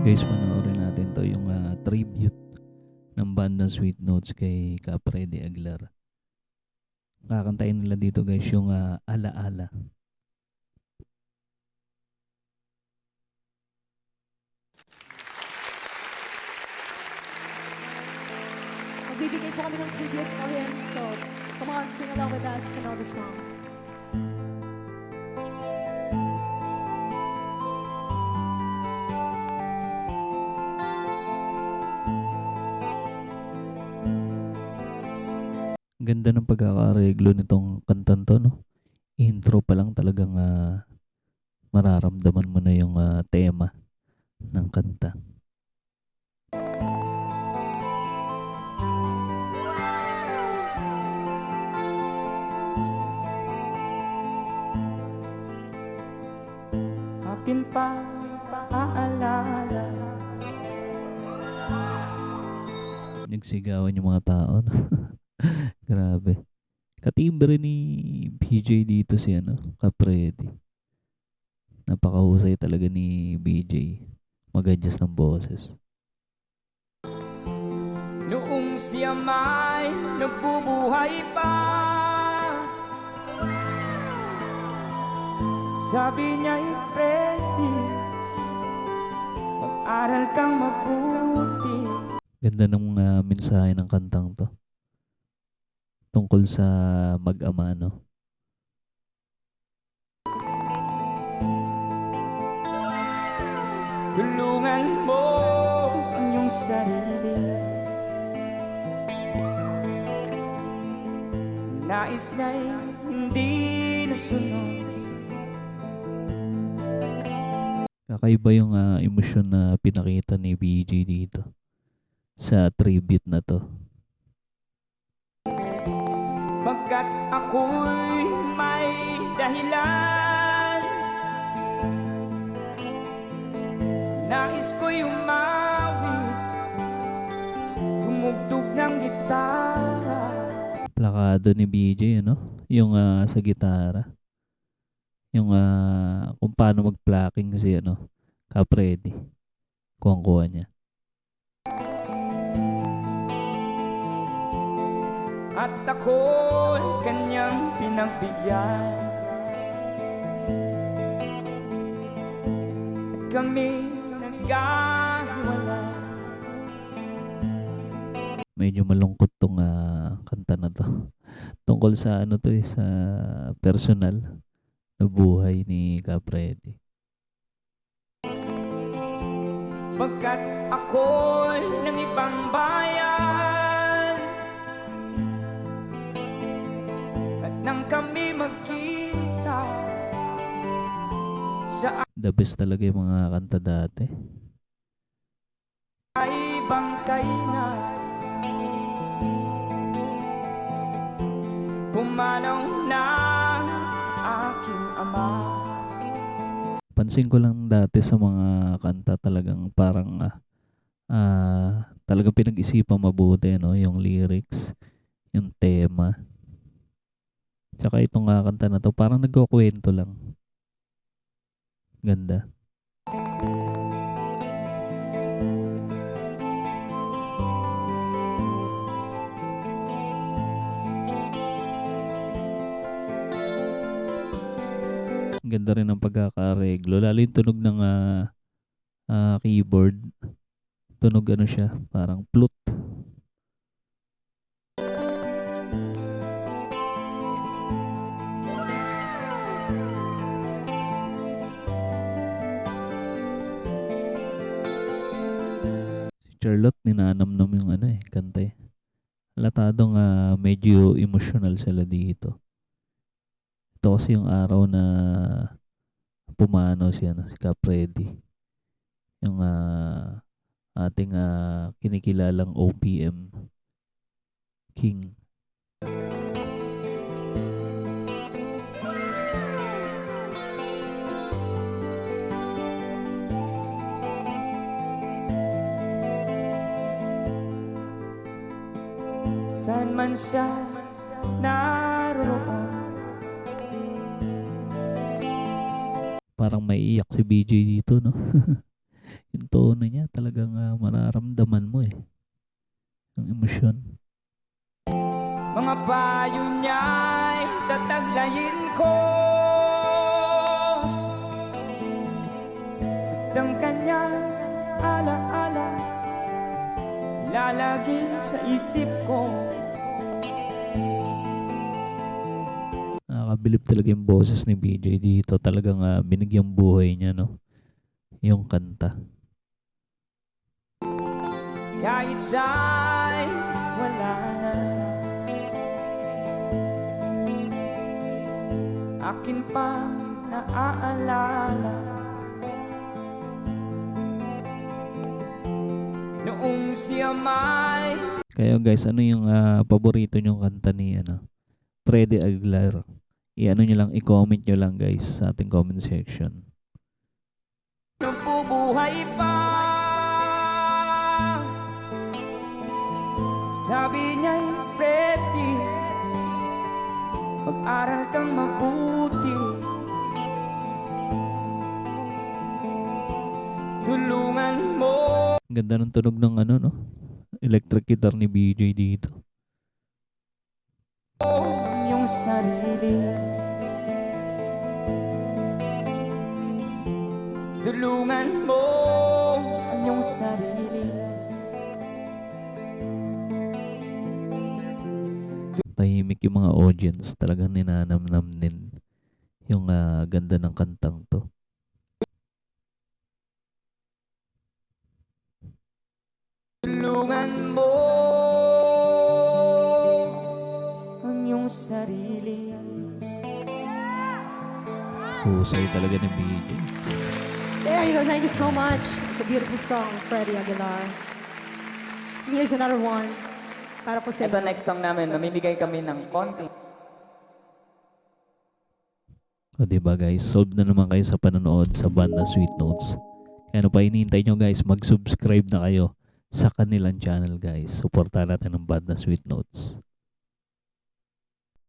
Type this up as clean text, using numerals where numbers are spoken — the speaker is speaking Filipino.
Guys, panoorin natin to yung tribute ng bandang Sweet Notes kay Kapre Aguilar. Kakantayin nila dito guys yung Alaala. Magbibigay po kami ng tribute for him. So, come on, sing along with us. You know the song. Ganda ng pagkakareglo nitong kantan to, no? Intro pa lang talagang mararamdaman mo na yung tema ng kanta. Akin pa aalala. Nagsigawan yung mga tao, no? Grabe. Katimbre ni BJ dito si Kapredi. Napakahusay talaga ni BJ. Mag-adjust ng boses. Noong siya may nabubuhay pa, sabi niya, Freddy, mag-aral kang mabuti. Ganda ng mensahe ng kantang to. Tungkol sa mag-ama, no? Tulungan mo ang iyong sarili. Nais na'y hindi nasunod. Kakaiba yung emosyon na pinakita ni BJ dito sa tribute na to. Pagkat ako'y may dahilan, nais ko'y umawi, tumugtog ng gitara. Plakado ni BJ, yung sa gitara. Yung kung paano mag-plucking si Kapredi. Kuwang-kuha niya. At ako'y kanyang pinagbigyan, at kami nagkahiwalay. Medyo malungkot tong kanta na to. Tungkol sa sa personal na buhay ni Kapredi. Pagkat ako'y ng ibang bayan, at nang kami magkita sa The best talaga yung mga kanta dati. ay bangkay na, pumanaw na aking ama. Pansin ko lang dati sa mga kanta talagang parang talagang pinag-isipan mabuti, no? Yung lyrics, yung tema. Tsaka itong kanta na to, parang nagkukwento lang. Ganda. Ganda rin ang pagkakareglo. Lalo yung tunog ng keyboard. Tunog siya, parang flute. Si Charlotte, ninanamnam yung kanta eh. Halatadong medyo emotional sila dito. Ito kasi yung araw na pumanaw siya, si Kapredi. Yung ating kinikilalang OPM King. Saan man siya naroon, Parang maiiyak si BJ dito, no? Yung tono niya talagang mararamdaman mo eh. Ang emosyon. Mga payo niya'y tataglayin ko, at ang kanyang alaala lalaging sa isip ko. Nakakabilib talaga yung boses ni BJ dito. Talagang binigyang buhay niya, no? Yung kanta. Kahit siya'y wala na, akin pa naaalala noong siya may Kaya guys, ano yung paborito nyong kanta ni Freddy Aguilar? I-ano nyo lang, i-comment nyo lang guys sa ating comment section. nabubuhay pa. Sabi niya'y Freddy, mag-aral kang mabuti, tulungan mo Ang ganda ng tunog ng no? Electric guitar ni BJ dito. ang iyong sarili, tulungan mo ang iyong sarili. Tahimik yung mga audience. Talagang ninanamnam din yung ganda ng kantang to. Tulungan mo ang iyong sarili. Husay talaga ni BJ. There you go. Thank you so much. It's a beautiful song, Freddie Aguilar. Here's another one. Para po sa Ito inyo. next song namin, mamimigay kami ng konting O diba guys, solve na naman kayo sa panonood sa banda Sweet Notes. Kaya ano pa hinihintay nyo guys, mag-subscribe na kayo sa kanilang channel guys. Suportahan natin ang banda Sweet Notes.